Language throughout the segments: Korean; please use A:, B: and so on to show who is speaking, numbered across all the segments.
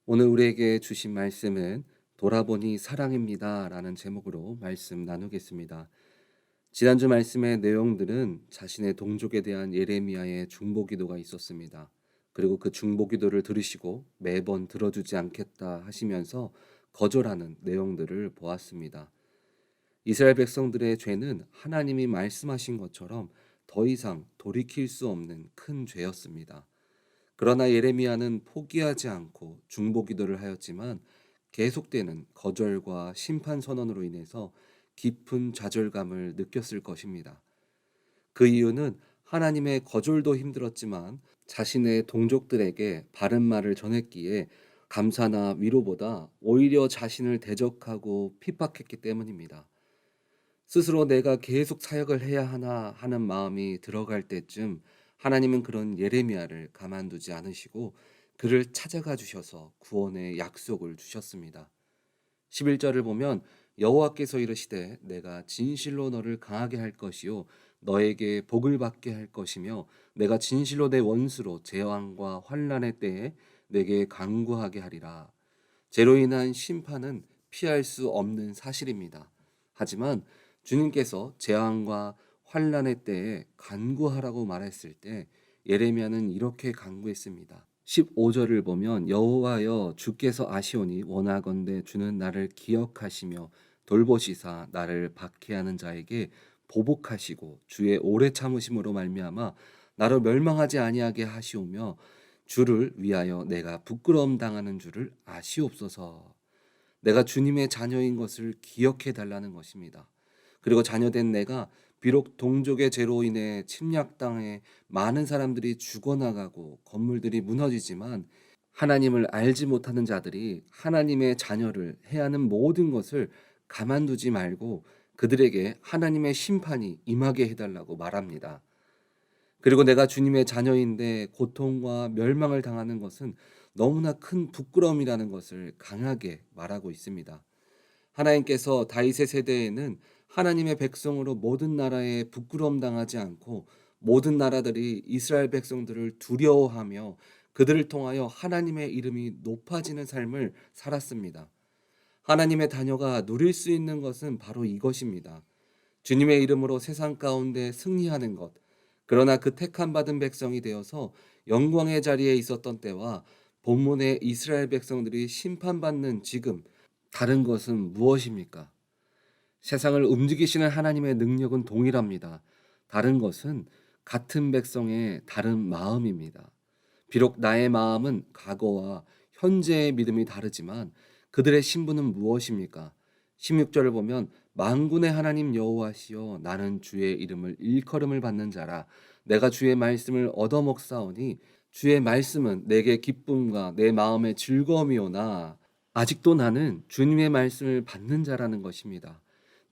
A: 오늘 우리에게 주신 말씀은 돌아보니 사랑입니다 라는 제목으로 말씀 나누겠습니다. 지난주 말씀의 내용들은 자신의 동족에 대한 예레미야의 중보기도가 있었습니다. 그리고 그 중보기도를 들으시고 매번 들어주지 않겠다 하시면서 거절하는 내용들을 보았습니다. 이스라엘 백성들의 죄는 하나님이 말씀하신 것처럼 더 이상 돌이킬 수 없는 큰 죄였습니다. 그러나 예레미야는 포기하지 않고 중보기도를 하였지만 계속되는 거절과 심판 선언으로 인해서 깊은 좌절감을 느꼈을 것입니다. 그 이유는 하나님의 거절도 힘들었지만 자신의 동족들에게 바른 말을 전했기에 감사나 위로보다 오히려 자신을 대적하고 핍박했기 때문입니다. 스스로 내가 계속 사역을 해야 하나 하는 마음이 들어갈 때쯤 하나님은 그런 예레미야를 가만두지 않으시고 그를 찾아가 주셔서 구원의 약속을 주셨습니다. 11절을 보면 여호와께서 이르시되 내가 진실로 너를 강하게 할 것이요 너에게 복을 받게 할 것이며 내가 진실로 내 원수로 재앙과 환난의 때에 내게 강구하게 하리라. 죄로 인한 심판은 피할 수 없는 사실입니다. 하지만 주님께서 재앙과 환난의 때에 간구하라고 말했을 때 예레미야는 이렇게 간구했습니다. 15절을 보면 여호와여 주께서 아시오니 원하건대 주는 나를 기억하시며 돌보시사 나를 박해하는 자에게 보복하시고 주의 오래 참으심으로 말미암아 나로 멸망하지 아니하게 하시오며 주를 위하여 내가 부끄러움 당하는 줄을 아시옵소서. 내가 주님의 자녀인 것을 기억해 달라는 것입니다. 그리고 자녀된 내가 비록 동족의 죄로 인해 침략당해 많은 사람들이 죽어나가고 건물들이 무너지지만 하나님을 알지 못하는 자들이 하나님의 자녀를 해야 하는 모든 것을 가만두지 말고 그들에게 하나님의 심판이 임하게 해달라고 말합니다. 그리고 내가 주님의 자녀인데 고통과 멸망을 당하는 것은 너무나 큰 부끄러움이라는 것을 강하게 말하고 있습니다. 하나님께서 다윗의 세대에는 하나님의 백성으로 모든 나라에 부끄러움 당하지 않고 모든 나라들이 이스라엘 백성들을 두려워하며 그들을 통하여 하나님의 이름이 높아지는 삶을 살았습니다. 하나님의 자녀가 누릴 수 있는 것은 바로 이것입니다. 주님의 이름으로 세상 가운데 승리하는 것. 그러나 그 택함 받은 백성이 되어서 영광의 자리에 있었던 때와 본문의 이스라엘 백성들이 심판받는 지금 다른 것은 무엇입니까? 세상을 움직이시는 하나님의 능력은 동일합니다. 다른 것은 같은 백성의 다른 마음입니다. 비록 나의 마음은 과거와 현재의 믿음이 다르지만 그들의 신분은 무엇입니까? 16절을 보면 만군의 하나님 여호와시여 나는 주의 이름을 일컬음을 받는 자라 내가 주의 말씀을 얻어먹사오니 주의 말씀은 내게 기쁨과 내 마음의 즐거움이오나 아직도 나는 주님의 말씀을 받는 자라는 것입니다.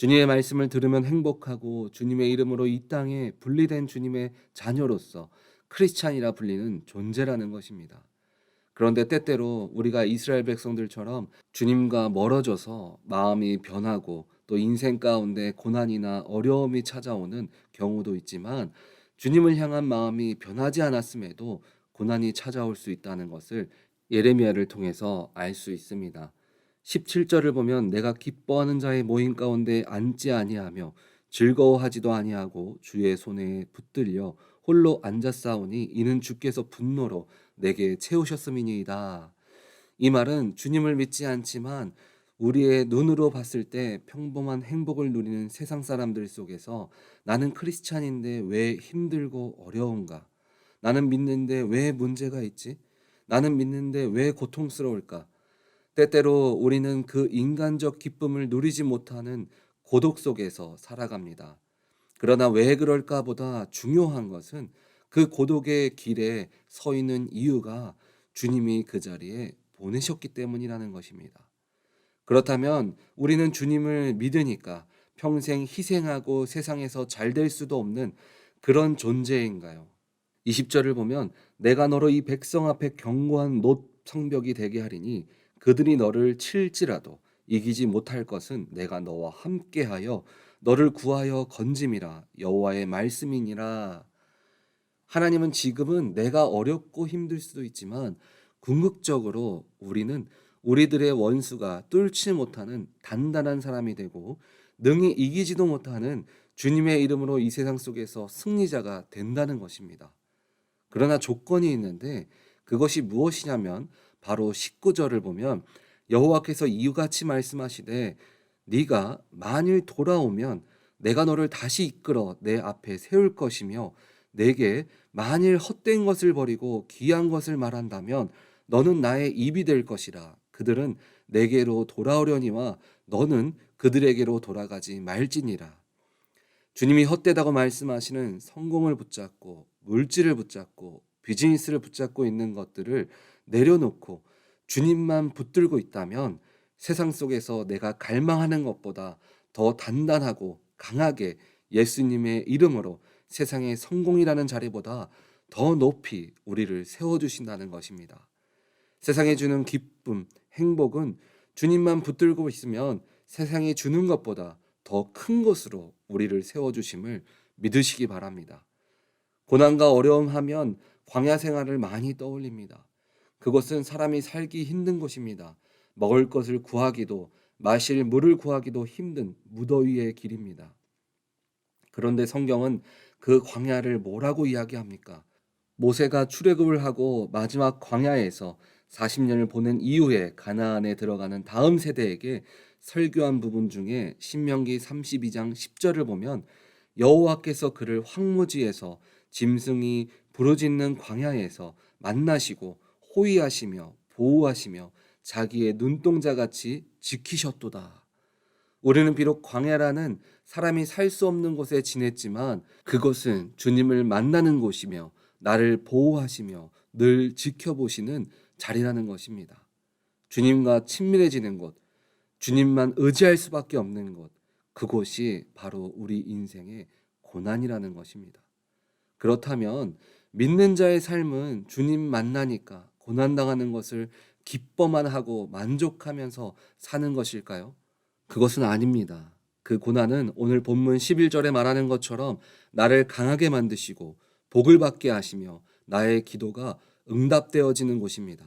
A: 주님의 말씀을 들으면 행복하고 주님의 이름으로 이 땅에 분리된 주님의 자녀로서 크리스찬이라 불리는 존재라는 것입니다. 그런데 때때로 우리가 이스라엘 백성들처럼 주님과 멀어져서 마음이 변하고 또 인생 가운데 고난이나 어려움이 찾아오는 경우도 있지만 주님을 향한 마음이 변하지 않았음에도 고난이 찾아올 수 있다는 것을 예레미야를 통해서 알 수 있습니다. 17절을 보면 내가 기뻐하는 자의 모임 가운데 앉지 아니하며 즐거워하지도 아니하고 주의 손에 붙들려 홀로 앉았사오니 이는 주께서 분노로 내게 채우셨음이니이다. 이 말은 주님을 믿지 않지만 우리의 눈으로 봤을 때 평범한 행복을 누리는 세상 사람들 속에서 나는 크리스찬인데 왜 힘들고 어려운가? 나는 믿는데 왜 문제가 있지? 나는 믿는데 왜 고통스러울까? 때때로 우리는 그 인간적 기쁨을 누리지 못하는 고독 속에서 살아갑니다. 그러나 왜 그럴까 보다 중요한 것은 그 고독의 길에 서 있는 이유가 주님이 그 자리에 보내셨기 때문이라는 것입니다. 그렇다면 우리는 주님을 믿으니까 평생 희생하고 세상에서 잘 될 수도 없는 그런 존재인가요? 20절을 보면 내가 너로 이 백성 앞에 견고한 놋 성벽이 되게 하리니 그들이 너를 칠지라도 이기지 못할 것은 내가 너와 함께하여 너를 구하여 건짐이라 여호와의 말씀이니라. 하나님은 지금은 내가 어렵고 힘들 수도 있지만 궁극적으로 우리는 우리들의 원수가 뚫지 못하는 단단한 사람이 되고 능히 이기지도 못하는 주님의 이름으로 이 세상 속에서 승리자가 된다는 것입니다. 그러나 조건이 있는데 그것이 무엇이냐면 바로 19절을 보면 여호와께서 이유같이 말씀하시되 네가 만일 돌아오면 내가 너를 다시 이끌어 내 앞에 세울 것이며 내게 만일 헛된 것을 버리고 귀한 것을 말한다면 너는 나의 입이 될 것이라. 그들은 내게로 돌아오려니와 너는 그들에게로 돌아가지 말지니라. 주님이 헛되다고 말씀하시는 성공을 붙잡고 물질을 붙잡고 비즈니스를 붙잡고 있는 것들을 내려놓고 주님만 붙들고 있다면 세상 속에서 내가 갈망하는 것보다 더 단단하고 강하게 예수님의 이름으로 세상의 성공이라는 자리보다 더 높이 우리를 세워주신다는 것입니다. 세상이 주는 기쁨, 행복은 주님만 붙들고 있으면 세상이 주는 것보다 더 큰 것으로 우리를 세워주심을 믿으시기 바랍니다. 고난과 어려움 하면 광야 생활을 많이 떠올립니다. 그것은 사람이 살기 힘든 곳입니다. 먹을 것을 구하기도, 마실 물을 구하기도 힘든 무더위의 길입니다. 그런데 성경은 그 광야를 뭐라고 이야기합니까? 모세가 출애굽을 하고 마지막 광야에서 40년을 보낸 이후에 가나안에 들어가는 다음 세대에게 설교한 부분 중에 신명기 32장 10절을 보면 여호와께서 그를 황무지에서 짐승이 부르짖는 광야에서 만나시고 호위하시며 보호하시며 자기의 눈동자같이 지키셨도다. 우리는 비록 광야라는 사람이 살 수 없는 곳에 지냈지만 그것은 주님을 만나는 곳이며 나를 보호하시며 늘 지켜보시는 자리라는 것입니다. 주님과 친밀해지는 곳, 주님만 의지할 수밖에 없는 곳, 그곳이 바로 우리 인생의 고난이라는 것입니다. 그렇다면 믿는 자의 삶은 주님 만나니까 고난당하는 것을 기뻐만 하고 만족하면서 사는 것일까요? 그것은 아닙니다. 그 고난은 오늘 본문 11절에 말하는 것처럼 나를 강하게 만드시고 복을 받게 하시며 나의 기도가 응답되어지는 곳입니다.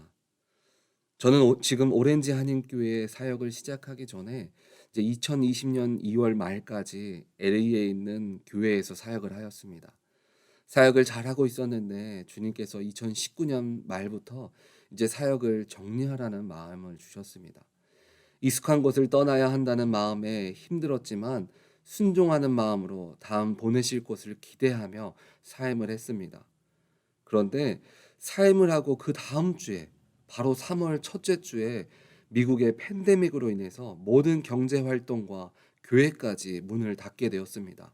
A: 저는 지금 오렌지 한인교회 사역을 시작하기 전에 이제 2020년 2월 말까지 LA에 있는 교회에서 사역을 하였습니다. 사역을 잘하고 있었는데 주님께서 2019년 말부터 이제 사역을 정리하라는 마음을 주셨습니다. 익숙한 곳을 떠나야 한다는 마음에 힘들었지만 순종하는 마음으로 다음 보내실 곳을 기대하며 사임을 했습니다. 그런데 사임을 하고 그 다음 주에 바로 3월 첫째 주에 미국의 팬데믹으로 인해서 모든 경제 활동과 교회까지 문을 닫게 되었습니다.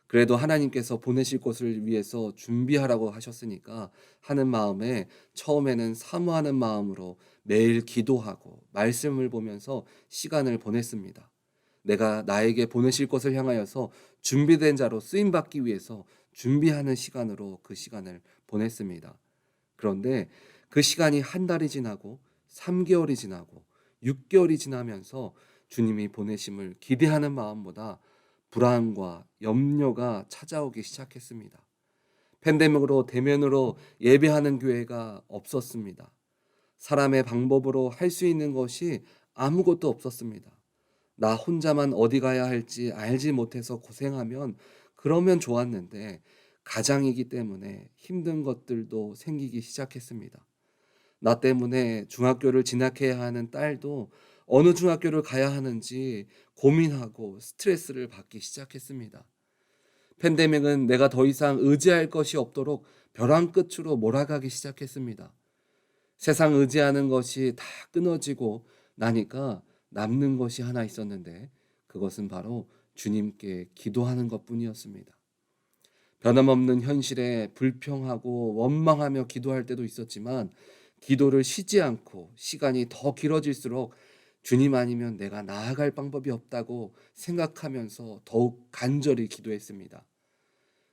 A: 그래도 하나님께서 보내실 곳을 위해서 준비하라고 하셨으니까 하는 마음에 처음에는 사모하는 마음으로 매일 기도하고 말씀을 보면서 시간을 보냈습니다. 내가 나에게 보내실 것을 향하여서 준비된 자로 쓰임받기 위해서 준비하는 시간으로 그 시간을 보냈습니다. 그런데 그 시간이 한 달이 지나고 3개월이 지나고 6개월이 지나면서 주님이 보내심을 기대하는 마음보다 불안과 염려가 찾아오기 시작했습니다. 팬데믹으로 대면으로 예배하는 교회가 없었습니다. 사람의 방법으로 할 수 있는 것이 아무것도 없었습니다. 나 혼자만 어디 가야 할지 알지 못해서 고생하면 그러면 좋았는데 가장이기 때문에 힘든 것들도 생기기 시작했습니다. 나 때문에 중학교를 진학해야 하는 딸도 어느 중학교를 가야 하는지 고민하고 스트레스를 받기 시작했습니다. 팬데믹은 내가 더 이상 의지할 것이 없도록 벼랑 끝으로 몰아가기 시작했습니다. 세상 의지하는 것이 다 끊어지고 나니까 남는 것이 하나 있었는데 그것은 바로 주님께 기도하는 것뿐이었습니다. 변함없는 현실에 불평하고 원망하며 기도할 때도 있었지만 기도를 쉬지 않고 시간이 더 길어질수록 주님 아니면 내가 나아갈 방법이 없다고 생각하면서 더욱 간절히 기도했습니다.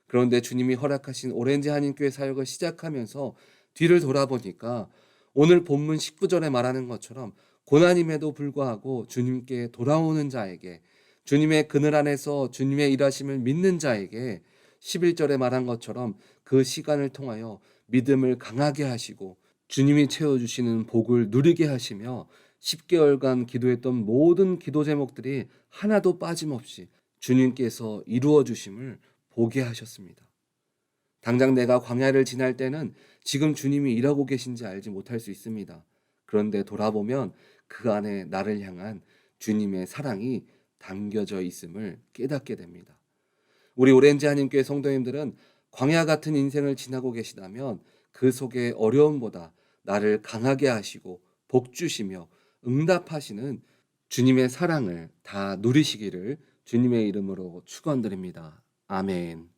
A: 그런데 주님이 허락하신 오렌지 한인교회 사역을 시작하면서 뒤를 돌아보니까 오늘 본문 19절에 말하는 것처럼 고난임에도 불구하고 주님께 돌아오는 자에게 주님의 그늘 안에서 주님의 일하심을 믿는 자에게 11절에 말한 것처럼 그 시간을 통하여 믿음을 강하게 하시고 주님이 채워주시는 복을 누리게 하시며 10개월간 기도했던 모든 기도 제목들이 하나도 빠짐없이 주님께서 이루어 주심을 보게 하셨습니다. 당장 내가 광야를 지날 때는 지금 주님이 일하고 계신지 알지 못할 수 있습니다. 그런데 돌아보면 그 안에 나를 향한 주님의 사랑이 담겨져 있음을 깨닫게 됩니다. 우리 오렌지 한인교회 성도님들은 광야 같은 인생을 지나고 계시다면 그 속에 어려움보다 나를 강하게 하시고 복 주시며 응답하시는 주님의 사랑을 다 누리시기를 주님의 이름으로 축원드립니다. 아멘.